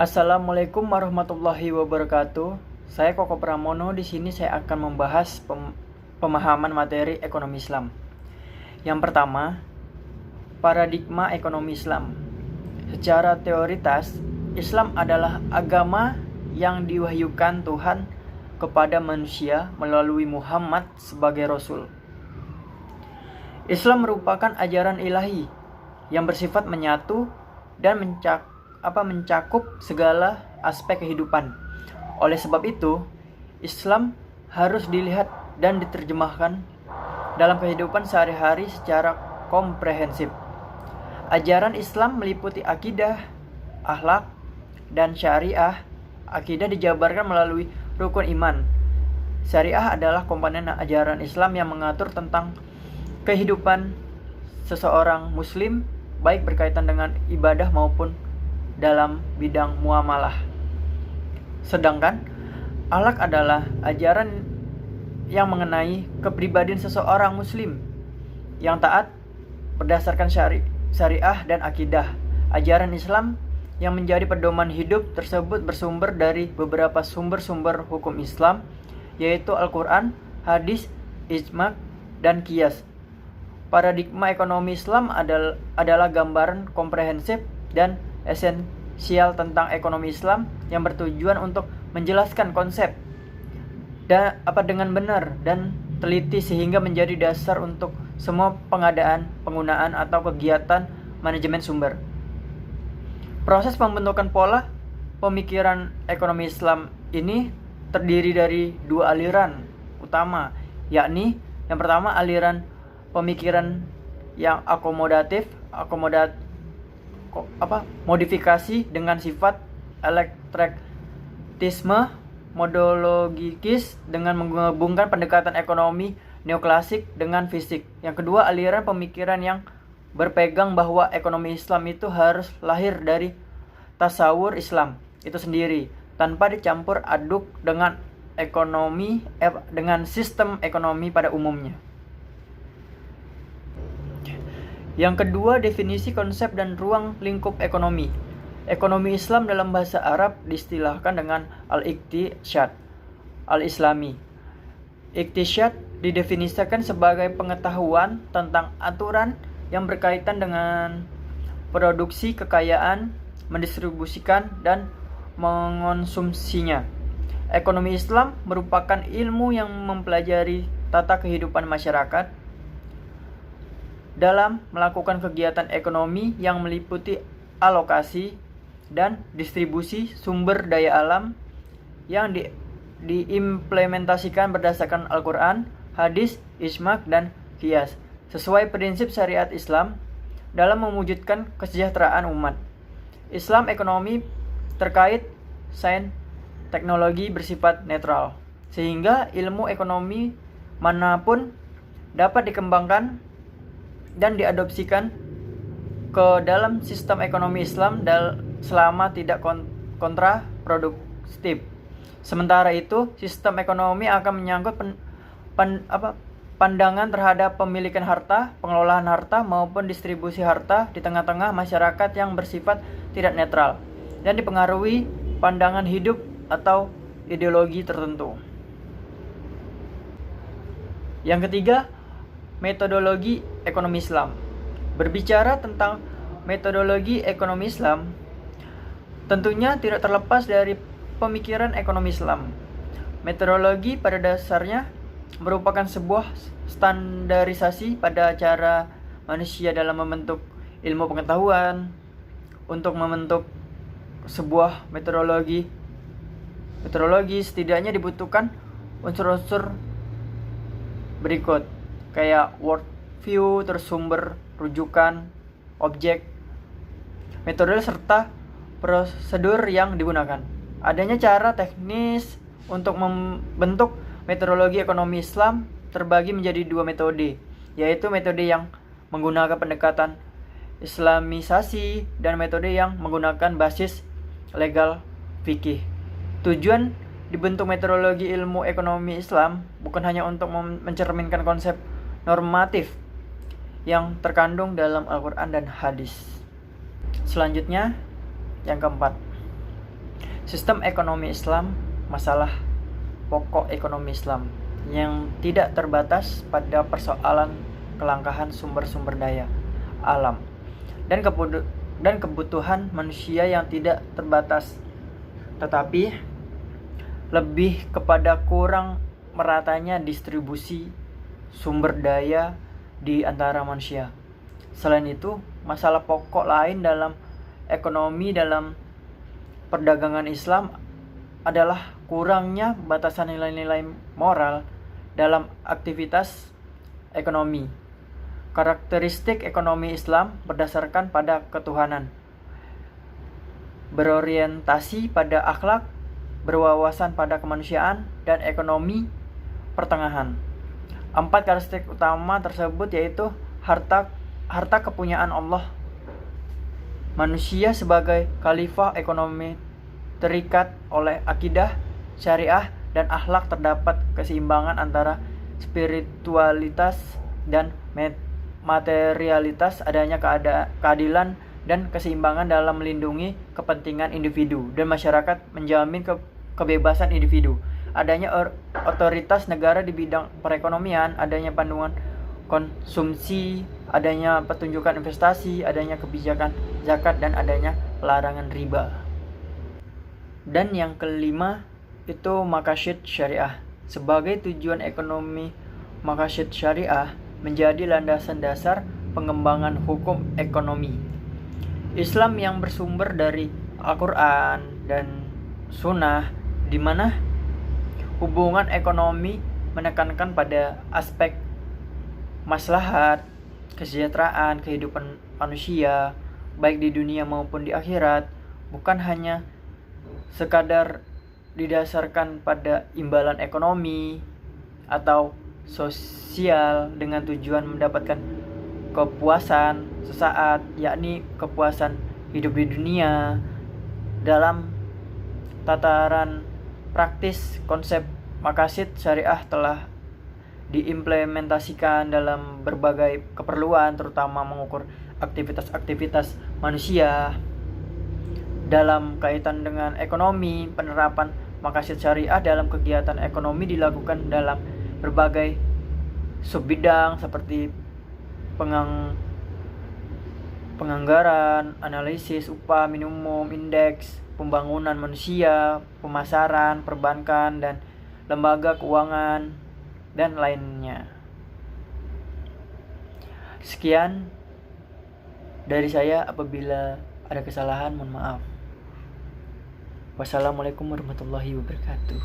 Assalamualaikum warahmatullahi wabarakatuh. Saya Koko Pramono. Di sini saya akan membahas pemahaman materi ekonomi Islam. Yang pertama, paradigma ekonomi Islam. Secara teoritas, Islam adalah agama yang diwahyukan Tuhan kepada manusia melalui Muhammad sebagai Rasul. Islam merupakan ajaran ilahi yang bersifat menyatu dan mencakup segala aspek kehidupan. Oleh sebab itu, Islam harus dilihat dan diterjemahkan dalam kehidupan sehari-hari secara komprehensif. Ajaran Islam meliputi akidah, akhlak, dan syariah. Akidah dijabarkan melalui rukun iman. Syariah adalah komponen ajaran Islam yang mengatur tentang kehidupan seseorang muslim, baik berkaitan dengan ibadah maupun dalam bidang muamalah. Sedangkan akhlak adalah ajaran yang mengenai kepribadian seseorang muslim yang taat berdasarkan syariah dan akidah. Ajaran Islam yang menjadi pedoman hidup tersebut bersumber dari beberapa sumber-sumber hukum Islam, yaitu Al-Quran, hadis, ijma, dan qiyas. Paradigma ekonomi Islam adalah gambaran komprehensif dan esensial tentang ekonomi Islam yang bertujuan untuk menjelaskan konsep dengan benar dan teliti sehingga menjadi dasar untuk semua pengadaan, penggunaan, atau kegiatan manajemen sumber. Proses pembentukan pola pemikiran ekonomi Islam ini terdiri dari dua aliran utama, yakni yang pertama aliran pemikiran yang modifikasi dengan sifat elektrisme modologikis dengan menggabungkan pendekatan ekonomi neoklasik dengan fisik. Yang kedua, aliran pemikiran yang berpegang bahwa ekonomi Islam itu harus lahir dari tasawur Islam itu sendiri tanpa dicampur aduk dengan sistem ekonomi pada umumnya. Yang kedua, definisi konsep dan ruang lingkup ekonomi. Ekonomi Islam dalam bahasa Arab diistilahkan dengan al-iqtisyad al-islami. Iqtisyad didefinisikan sebagai pengetahuan tentang aturan yang berkaitan dengan produksi kekayaan, mendistribusikan, dan mengonsumsinya. Ekonomi Islam merupakan ilmu yang mempelajari tata kehidupan masyarakat dalam melakukan kegiatan ekonomi yang meliputi alokasi dan distribusi sumber daya alam yang diimplementasikan berdasarkan Al-Quran, hadis, ijma, dan qiyas sesuai prinsip syariat Islam dalam mewujudkan kesejahteraan umat. Islam ekonomi terkait sains teknologi bersifat netral, sehingga ilmu ekonomi manapun dapat dikembangkan dan diadopsikan ke dalam sistem ekonomi Islam selama tidak kontraproduktif. Sementara itu, sistem ekonomi akan menyangkut pandangan terhadap pemilikan harta, pengelolaan harta, maupun distribusi harta di tengah-tengah masyarakat yang bersifat tidak netral dan dipengaruhi pandangan hidup atau ideologi tertentu. Yang ketiga, metodologi ekonomi Islam. Berbicara tentang metodologi ekonomi Islam, tentunya tidak terlepas dari pemikiran ekonomi Islam. Metodologi pada dasarnya merupakan sebuah standarisasi pada cara manusia dalam membentuk ilmu pengetahuan. Untuk membentuk sebuah metodologi setidaknya dibutuhkan unsur-unsur berikut, kayak worldview, sumber rujukan, objek, metode serta prosedur yang digunakan. Adanya cara teknis untuk membentuk metodologi ekonomi Islam terbagi menjadi dua metode, yaitu metode yang menggunakan pendekatan Islamisasi dan metode yang menggunakan basis legal fikih. Tujuan dibentuk metodologi ilmu ekonomi Islam bukan hanya untuk mencerminkan konsep normatif yang terkandung dalam Al-Quran dan hadis. Selanjutnya, yang keempat, Sistem ekonomi Islam, masalah pokok ekonomi Islam yang tidak terbatas pada persoalan kelangkaan sumber-sumber daya alam dan kebutuhan manusia yang tidak terbatas, tetapi lebih kepada kurang meratanya distribusi sumber daya di antara manusia. Selain itu, masalah pokok lain dalam ekonomi dalam perdagangan Islam adalah kurangnya batasan nilai-nilai moral dalam aktivitas ekonomi. Karakteristik ekonomi Islam berdasarkan pada ketuhanan, berorientasi pada akhlak, berwawasan pada kemanusiaan, dan ekonomi pertengahan. 4 karakteristik utama tersebut yaitu harta kepunyaan Allah, manusia sebagai khalifah ekonomi terikat oleh akidah, syariah, dan akhlak, terdapat keseimbangan antara spiritualitas dan materialitas, adanya keadilan dan keseimbangan dalam melindungi kepentingan individu dan masyarakat, menjamin kebebasan individu, adanya otoritas negara di bidang perekonomian, adanya panduan konsumsi, adanya petunjukan investasi, adanya kebijakan zakat, dan adanya larangan riba. Dan yang kelima itu maqasid syariah. Sebagai tujuan ekonomi, maqasid syariah menjadi landasan dasar pengembangan hukum ekonomi Islam yang bersumber dari Al-Quran dan Sunnah, di mana hubungan ekonomi menekankan pada aspek maslahat, kesejahteraan, kehidupan manusia, baik di dunia maupun di akhirat, bukan hanya sekadar didasarkan pada imbalan ekonomi atau sosial dengan tujuan mendapatkan kepuasan sesaat, yakni kepuasan hidup di dunia. Dalam tataran praktis, konsep maqasid syariah telah diimplementasikan dalam berbagai keperluan, terutama mengukur aktivitas-aktivitas manusia. Dalam kaitan dengan ekonomi, penerapan maqasid syariah dalam kegiatan ekonomi dilakukan dalam berbagai subbidang seperti penganggaran, analisis upah minimum, indeks pembangunan manusia, pemasaran, perbankan, dan lembaga keuangan, dan lainnya. Sekian dari saya, apabila ada kesalahan mohon maaf. Wassalamualaikum warahmatullahi wabarakatuh.